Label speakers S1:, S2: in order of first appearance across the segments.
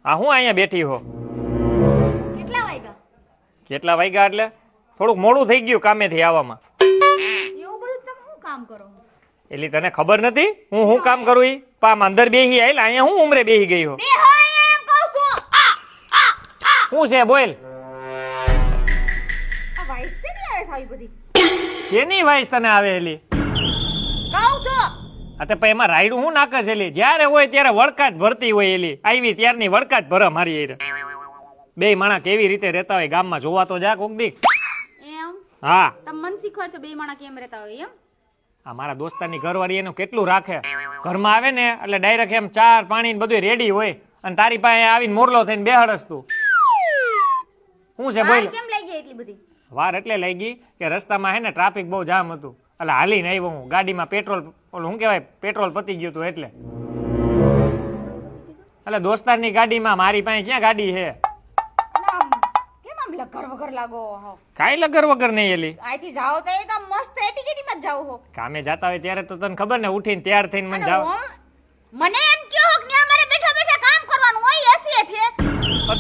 S1: આ હું અહીંયા બેઠી હો?
S2: કેટલા વાગ્યા?
S1: કેટલા વાગ્યા એટલે થોડુંક મોડું થઈ ગયું કામેથી આવવામાં.
S2: એવું બધું તમે શું કામ કરો?
S1: એટલે તને ખબર નથી હું શું કામ કરું? ઈ પામ અંદર બેહી આયલા, અહીંયા હું ઉમરે બેહી ગઈ હો.
S2: બે હોય એમ કહું છું.
S1: શું છે બોલ?
S2: આ વાઈસ છે ને આવે સાવી બધી.
S1: શેની વાઈસ તને આવે એલી?
S2: કહું છું.
S1: આ તે પછી એમાં રાયડું હું નાખે છે એલી? જ્યારે હોય ત્યારે વળકાટ ભરતી હોય એલી. આવી ત્યારની વળકાટ ભરે મારી એ. બે માણા કેવી રીતે રહેતા હોય ગામમાં જોવા તો જા કોક દી.
S2: એમ
S1: હા,
S2: તમે મન શીખવાડશો બે માણા કેમ રહેતા હોય એમ?
S1: આ મારા દોસ્તારની ઘરવાળી એનું કેટલું રાખે. ઘરમાં આવે ને એટલે ડાયરેક્ટ એમ ચાર પાણી ને બધું રેડી હોય અને તારી પાસે આવીને મોરલો થઈને બેહાડસ તું. શું છે બોલ?
S2: કેમ લઈ ગઈ એટલી બધી?
S1: વાર એટલે લઈ ગઈ કે રસ્તામાં હે ને ટ્રાફિક બહુ જામ હતું એટલે હાલીને આવ્યો હું. ગાડીમાં પેટ્રોલ ઓલું શું કહેવાય પેટ્રોલ પતી ગયું હતું એટલે દોસ્તારની ગાડીમાં. મારી પાસે ક્યાં ગાડી છે?
S2: કેમ આમ લગર વગર લાગો હો?
S1: કાંઈ લગર વગર નહીં એલી.
S2: આઈથી જાઓ તો એ તો મસ્ત એટીકેટીમાં જ જાવ હો.
S1: કામે જાતા હોય ત્યારે તો તને ખબર ને ઉઠીને તૈયાર થઈને મને જાવ.
S2: મને એમ કયો કે અમારે બેઠા બેઠા કામ કરવાનું હોય એસી હેઠે.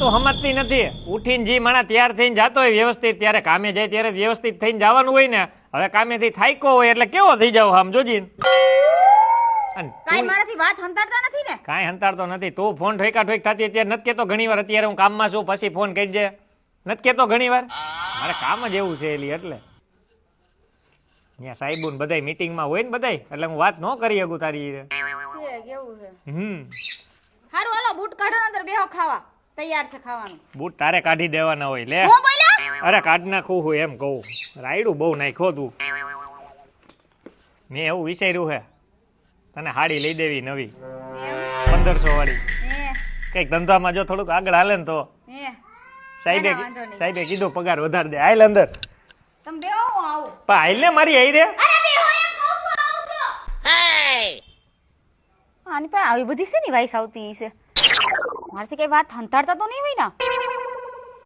S1: તું સમજતી નથી. ઉઠીને જે માણા તૈયાર થઈને જાતો હોય વ્યવસ્થિત, ત્યારે કામે જાય ત્યારે વ્યવસ્થિત થઈને જવાનું હોય ને. હવે કામેથી થાક્યો હોય એટલે કેવો થઈ જાવ આમ જોજી.
S2: કાઈ મારાથી વાત હંતાડતા નથી ને?
S1: કાંઈ હંતાડતો નથી. તું ફોન ઠોકા ઠોક થતી અત્યારે નથી કેતો ઘણી વાર અત્યારે હું કામમાં છું પછી ફોન કરી દે નથી કેતો ઘણી વાર. મારે કામ જ એવું છે એલી એટલે ત્યાં સાહેબુ ને બધાય મીટિંગમાં હોય ને બધાય એટલે હું વાત ન કરી શકું તારી.
S2: છે કેવું છે?
S1: હારું
S2: હાલો બૂટ કાઢો અંદર બેહો ખાવા. તૈયાર છે ખાવાનું.
S1: બૂટ તારે કાઢી દેવાના હોય. લે
S2: હું બોલ્યા?
S1: અરે કાઢ નાખું હું એમ કહું. રાયડું બહુ નાખ્યો તું. મેં એવું વિચાર્યું હે તને હાડી લઈ દેવી નવી 1500 વાળી. કઈક ધંધામાં જો થોડુંક આગળ હાલે ને તો. સાહેબે કીધું પગાર વધારે દે. હાલ અંદર.
S2: તમે બેહો હું આવું.
S1: પણ હાલ ને મારી આઈ રે.
S2: અરે બેહો એમ કહું છું આવું છું. આની પાસે આવી બધી છે ની વાઈસ આવતી છે. મારથી કઈ વાત હંતાડતા તો નહીં હોય ને?